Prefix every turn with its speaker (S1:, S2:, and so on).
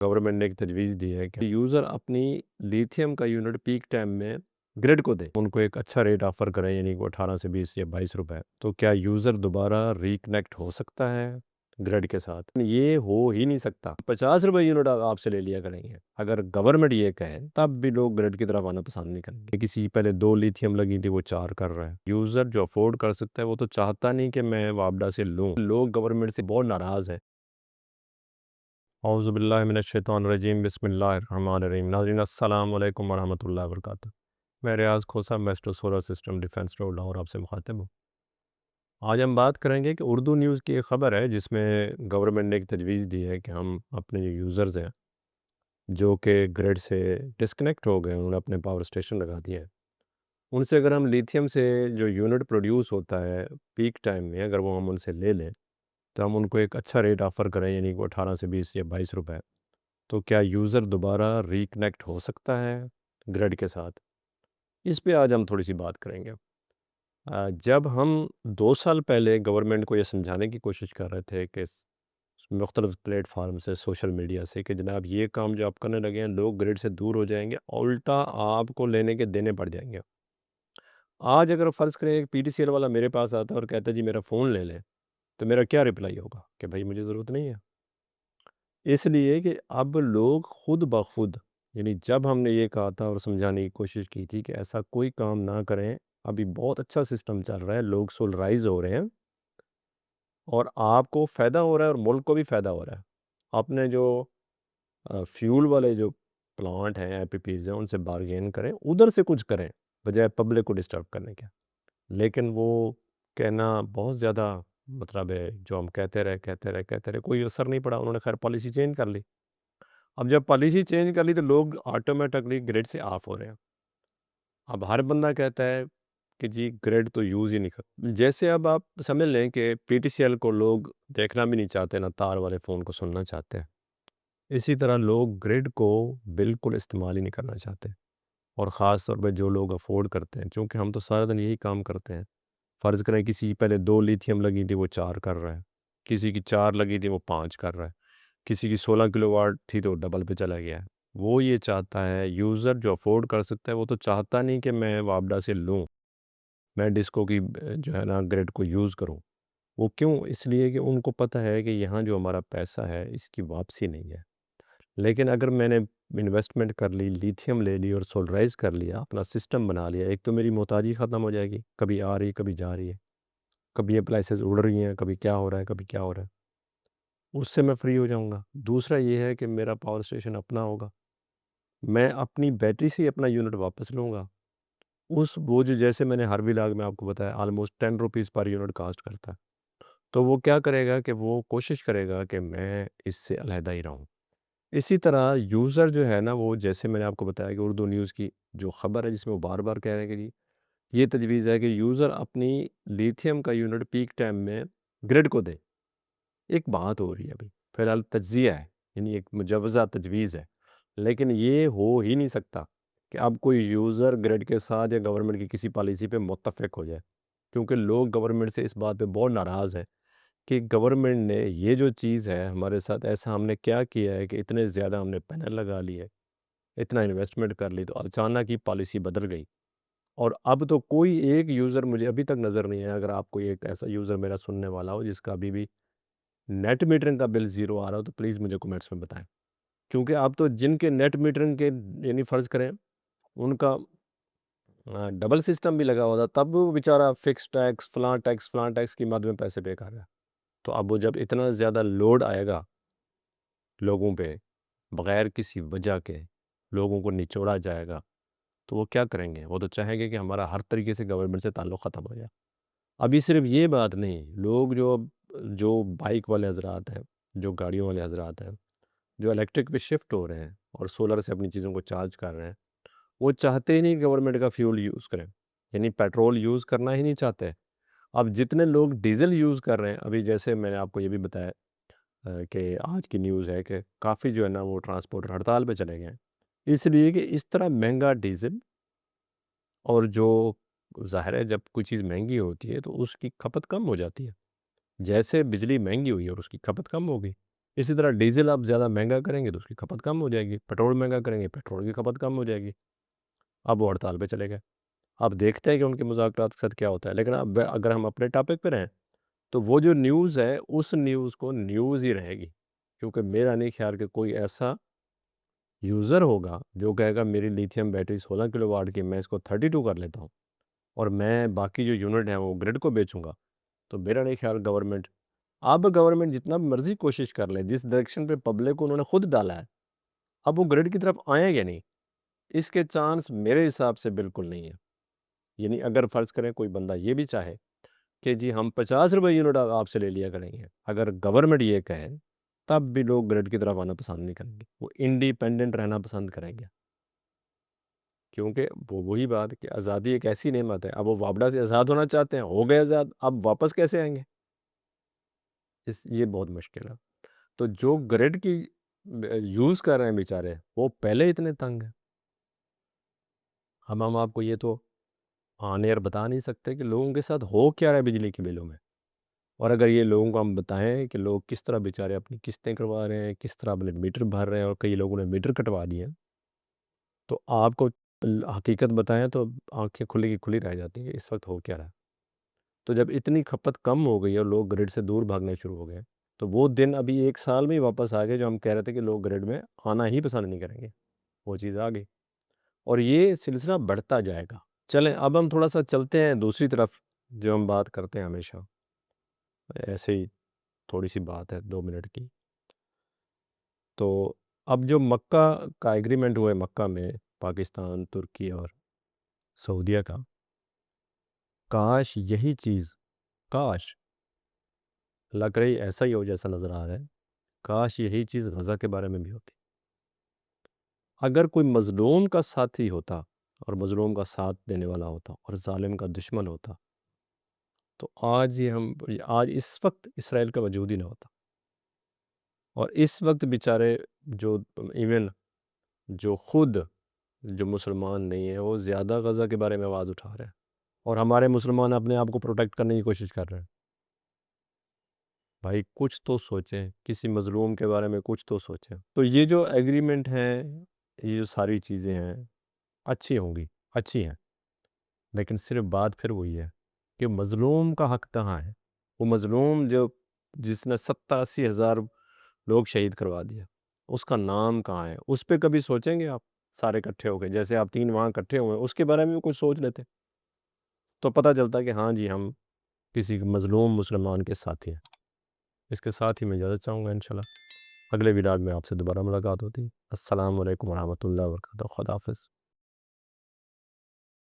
S1: Government نے ایک تجویز دی ہے کہ یوزر اپنی لیتھیم کا یونٹ پیک ٹائم میں گریڈ کو دے، ان کو ایک اچھا ریٹ آفر کریں، یعنی وہ 18 سے 20 یا 22 روپے۔ تو کیا یوزر دوبارہ ریکنیکٹ ہو سکتا ہے گریڈ کے ساتھ؟ یہ ہو ہی نہیں سکتا۔ 50 روپے یونٹ آپ سے لے لیا کریں گے۔ اگر گورنمنٹ یہ کہے تب بھی لوگ گریڈ کی طرف آنا پسند نہیں کریں گے۔ کسی پہلے 2 لیتھیم لگی تھی، وہ 4 کر رہا ہے۔ یوزر جو افورڈ کر سکتا ہے وہ تو چاہتا نہیں کہ میں وابڈا سے لوں۔ لوگ گورنمنٹ سے بہت ناراض ہیں۔ اعوذ باللہ من الشیطان الرجیم، بسم اللہ الرحمن الرحیم۔ ناظرین السلام علیکم ورحمۃ اللہ وبرکاتہ۔ میں ریاض کھوسہ، میسٹر solar system defence road Lahore آپ سے مخاطب ہوں۔ آج ہم بات کریں گے کہ اردو نیوز کی ایک خبر ہے جس میں گورنمنٹ نے ایک تجویز دی ہے کہ ہم اپنے یوزرز ہیں جو کہ گریڈ سے ڈسکنیکٹ ہو گئے، انہوں نے اپنے پاور اسٹیشن لگا دیے ہیں، ان سے اگر ہم لیتھیم سے جو یونٹ پروڈیوس ہوتا ہے پیک ٹائم میں، اگر وہ ہم ان سے لے لیں تو ہم ان کو ایک اچھا ریٹ آفر کریں، یعنی وہ 18 سے 20 یا 22 روپے۔ تو کیا یوزر دوبارہ ریکنیکٹ ہو سکتا ہے گریڈ کے ساتھ؟ اس پہ آج ہم تھوڑی سی بات کریں گے۔ جب ہم 2 سال پہلے گورنمنٹ کو یہ سمجھانے کی کوشش کر رہے تھے کہ مختلف پلیٹ فارم سے، سوشل میڈیا سے، کہ جناب یہ کام جو آپ کرنے لگے ہیں لوگ گریڈ سے دور ہو جائیں گے، الٹا آپ کو لینے کے دینے پڑ جائیں گے۔ آج اگر فرض کریں ایک پی ٹی سی ایل والا میرے پاس آتا ہے اور کہتا ہے جی میرا فون لے لیں، تو میرا کیا رپلائی ہوگا کہ بھائی مجھے ضرورت نہیں ہے۔ اس لیے کہ اب لوگ خود بخود، یعنی جب ہم نے یہ کہا تھا اور سمجھانے کی کوشش کی تھی کہ ایسا کوئی کام نہ کریں، ابھی بہت اچھا سسٹم چل رہا ہے، لوگ سولرائز ہو رہے ہیں اور آپ کو فائدہ ہو رہا ہے اور ملک کو بھی فائدہ ہو رہا ہے۔ اپنے جو فیول والے جو پلانٹ ہیں، اے پی پیز ہیں، ان سے بارگین کریں، ادھر سے کچھ کریں بجائے پبلک کو ڈسٹرب کرنے کے۔ لیکن وہ کہنا بہت زیادہ مطلب ہے، جو ہم کہتے رہے کوئی اثر نہیں پڑا۔ انہوں نے خیر پالیسی چینج کر لی۔ اب جب پالیسی چینج کر لی تو لوگ آٹومیٹکلی گریڈ سے آف ہو رہے ہیں۔ اب ہر بندہ کہتا ہے کہ جی گریڈ تو یوز ہی نہیں کر، جیسے اب آپ سمجھ لیں کہ پی ٹی سی ایل کو لوگ دیکھنا بھی نہیں چاہتے، نہ تار والے فون کو سننا چاہتے ہیں۔ اسی طرح لوگ گریڈ کو بالکل استعمال ہی نہیں کرنا چاہتے، اور خاص طور پہ جو لوگ افورڈ کرتے ہیں، چونکہ ہم تو سارا دن یہی کام کرتے ہیں۔ فرض کریں کسی پہلے 2 لیتھیم لگی تھی، وہ 4 کر رہا ہے، کسی کی 4 لگی تھی، وہ 5 کر رہا ہے، کسی کی 16 کلو واٹ تھی تو ڈبل پہ چلا گیا ہے۔ وہ یہ چاہتا ہے، یوزر جو افورڈ کر سکتا ہے وہ تو چاہتا نہیں کہ میں وابڈا سے لوں، میں ڈسکو کی جو ہے نا گریڈ کو یوز کروں۔ وہ کیوں؟ اس لیے کہ ان کو پتہ ہے کہ یہاں جو ہمارا پیسہ ہے اس کی واپسی نہیں ہے۔ لیکن اگر میں نے انویسٹمنٹ کر لی، لیتھیم لے لی اور سولرائز کر لیا، اپنا سسٹم بنا لیا، ایک تو میری محتاجی ختم ہو جائے گی، کبھی آ رہی کبھی جا رہی ہے، کبھی اپلائنسز اڑ رہی ہیں، کبھی کیا ہو رہا ہے، کبھی کیا ہو رہا ہے، اس سے میں فری ہو جاؤں گا۔ دوسرا یہ ہے کہ میرا پاور اسٹیشن اپنا ہوگا، میں اپنی بیٹری سے ہی اپنا یونٹ واپس لوں گا۔ وہ جو جیسے میں نے ہر ولاگ میں آپ کو بتایا almost 10 rupees per unit cost کرتا ہے، تو وہ کیا کرے گا کہ وہ کوشش کرے گا کہ میں اس سے علیحدہ ہی رہوں۔ اسی طرح یوزر جو ہے نا، وہ جیسے میں نے آپ کو بتایا کہ اردو نیوز کی جو خبر ہے جس میں وہ بار بار کہہ رہے ہیں کہ جی یہ تجویز ہے کہ یوزر اپنی لیتھیم کا یونٹ پیک ٹائم میں گریڈ کو دے۔ ایک بات ہو رہی ہے ابھی فی الحال تجزیہ ہے، یعنی ایک مجوزہ تجویز ہے، لیکن یہ ہو ہی نہیں سکتا کہ اب کوئی یوزر گریڈ کے ساتھ یا گورنمنٹ کی کسی پالیسی پہ متفق ہو جائے، کیونکہ لوگ گورنمنٹ سے اس بات پہ بہت ناراض ہیں کہ گورنمنٹ نے یہ جو چیز ہے ہمارے ساتھ ایسا ہم نے کیا کیا ہے کہ اتنے زیادہ ہم نے پینل لگا لیے، اتنا انویسٹمنٹ کر لی، تو اچانک ہی پالیسی بدل گئی۔ اور اب تو کوئی ایک یوزر مجھے ابھی تک نظر نہیں ہے، اگر آپ کوئی ایک ایسا یوزر میرا سننے والا ہو جس کا ابھی بھی نیٹ میٹرنگ کا بل 0 آ رہا ہو، تو پلیز مجھے کمنٹس میں بتائیں۔ کیونکہ اب تو جن کے نیٹ میٹرنگ کے یعنی فرض کریں ان کا ڈبل سسٹم بھی لگا ہوا تھا، تب وہ بیچارہ فکس ٹیکس فلاں ٹیکس کی مد میں پیسے پے کر رہا ہے۔ تو اب وہ جب اتنا زیادہ لوڈ آئے گا لوگوں پہ بغیر کسی وجہ کے، لوگوں کو نچوڑا جائے گا، تو وہ کیا کریں گے؟ وہ تو چاہیں گے کہ ہمارا ہر طریقے سے گورنمنٹ سے تعلق ختم ہو جائے۔ ابھی صرف یہ بات نہیں، لوگ جو بائک والے حضرات ہیں، جو گاڑیوں والے حضرات ہیں، جو الیکٹرک پہ شفٹ ہو رہے ہیں اور سولر سے اپنی چیزوں کو چارج کر رہے ہیں، وہ چاہتے ہی نہیں کہ گورنمنٹ کا فیول یوز کریں، یعنی پیٹرول یوز کرنا ہی نہیں چاہتے۔ اب جتنے لوگ ڈیزل یوز کر رہے ہیں، ابھی جیسے میں نے آپ کو یہ بھی بتایا کہ آج کی نیوز ہے کہ کافی جو ہے نا وہ ٹرانسپورٹر ہڑتال پہ چلے گئے ہیں، اس لیے کہ اس طرح مہنگا ڈیزل، اور جو ظاہر ہے جب کوئی چیز مہنگی ہوتی ہے تو اس کی کھپت کم ہو جاتی ہے، جیسے بجلی مہنگی ہوئی اور اس کی کھپت کم ہوگی۔ اسی طرح ڈیزل آپ زیادہ مہنگا کریں گے تو اس کی کھپت کم ہو جائے گی، پیٹرول مہنگا کریں گے پیٹرول کی کھپت کم ہو جائے گی۔ اب وہ ہڑتال پہ چلے گئے، آپ دیکھتے ہیں کہ ان کے مذاکرات کے ساتھ کیا ہوتا ہے۔ لیکن اب اگر ہم اپنے ٹاپک پہ رہیں تو وہ جو نیوز ہے اس نیوز کو نیوز ہی رہے گی، کیونکہ میرا نہیں خیال کہ کوئی ایسا یوزر ہوگا جو کہے گا میری لیتھیم بیٹری 16 کلو واٹ کی، میں اس کو 32 کر لیتا ہوں اور میں باقی جو یونٹ ہیں وہ گرڈ کو بیچوں گا۔ تو میرا نہیں خیال گورنمنٹ جتنا مرضی کوشش کر لیں، جس ڈائریکشن پہ پبلک کو انہوں نے خود ڈالا ہے، اب وہ گرڈ کی طرف آئیں گے نہیں، اس کے چانس میرے حساب سے بالکل نہیں ہے۔ یعنی اگر فرض کریں کوئی بندہ یہ بھی چاہے کہ جی ہم 50 روپے یونٹ آپ سے لے لیا کریں گے، اگر گورنمنٹ یہ کہے تب بھی لوگ گرڈ کی طرف آنا پسند نہیں کریں گے، وہ انڈیپینڈنٹ رہنا پسند کریں گے، کیونکہ وہی بات کہ آزادی ایک ایسی نعمت ہے۔ اب وہ وابڈا سے آزاد ہونا چاہتے ہیں، ہو گئے آزاد، اب واپس کیسے آئیں گے؟ یہ بہت مشکل ہے۔ تو جو گرڈ کی یوز کر رہے ہیں بیچارے، وہ پہلے اتنے تنگ ہیں۔ ہم آپ کو یہ تو آن ایئر بتا نہیں سکتے کہ لوگوں کے ساتھ ہو کیا رہا ہے بجلی کے بلوں میں، اور اگر یہ لوگوں کو ہم بتائیں کہ لوگ کس طرح بیچارے اپنی قسطیں کروا رہے ہیں، کس طرح اپنے میٹر بھر رہے ہیں، اور کئی لوگوں نے میٹر کٹوا دیے ہیں، تو آپ کو حقیقت بتائیں تو آنکھیں کھلی کی کھلی رہ جاتی ہیں کہ اس وقت ہو کیا رہا ہے۔ تو جب اتنی کھپت کم ہو گئی اور لوگ گرڈ سے دور بھاگنے شروع ہو گئے، تو وہ دن ابھی 1 سال میں ہی واپس آ گئے جو ہم کہہ رہے تھے کہ لوگ گرڈ میں آنا ہی پسند نہیں کریں گے، وہ چیز آ گئی اور یہ سلسلہ بڑھتا جائے گا۔ چلیں اب ہم تھوڑا سا چلتے ہیں دوسری طرف، جو ہم بات کرتے ہیں ہمیشہ، ایسے ہی تھوڑی سی بات ہے 2 منٹ کی۔ تو اب جو مکہ کا ایگریمنٹ ہوا ہے، مکہ میں پاکستان، ترکی اور سعودیہ کا، کاش یہی چیز، کاش لگ رہی ایسا ہی ہو جیسا نظر آ رہا ہے، کاش یہی چیز غزہ کے بارے میں بھی ہوتی۔ اگر کوئی مظلوم کا ساتھی ہوتا اور مظلوم کا ساتھ دینے والا ہوتا اور ظالم کا دشمن ہوتا، تو آج اس وقت اسرائیل کا وجود ہی نہ ہوتا، اور اس وقت بیچارے جو ایون جو خود جو مسلمان نہیں ہیں وہ زیادہ غزہ کے بارے میں آواز اٹھا رہے ہیں، اور ہمارے مسلمان اپنے آپ کو پروٹیکٹ کرنے کی کوشش کر رہے ہیں۔ بھائی کچھ تو سوچیں، کسی مظلوم کے بارے میں کچھ تو سوچیں۔ تو یہ جو ایگریمنٹ ہیں، یہ جو ساری چیزیں ہیں اچھی ہوں گی، اچھی ہیں، لیکن صرف بات پھر وہی ہے کہ مظلوم کا حق کہاں ہے؟ وہ مظلوم جس نے 70-80 ہزار لوگ شہید کروا دیا، اس کا نام کہاں ہے؟ اس پہ کبھی سوچیں گے آپ سارے اکٹھے ہو کے؟ جیسے آپ 3 وہاں اکٹھے ہوئے ہیں، اس کے بارے میں بھی کچھ سوچ لیتے تو پتہ چلتا کہ ہاں جی ہم کسی مظلوم مسلمان کے ساتھی ہیں۔ اس کے ساتھ ہی میں اجازت چاہوں گا، انشاءاللہ اگلے ویڈیو میں آپ سے دوبارہ ملاقات ہوتی ہے۔ السلام علیکم ورحمۃ اللہ وبرکاتہ، خدا حافظ۔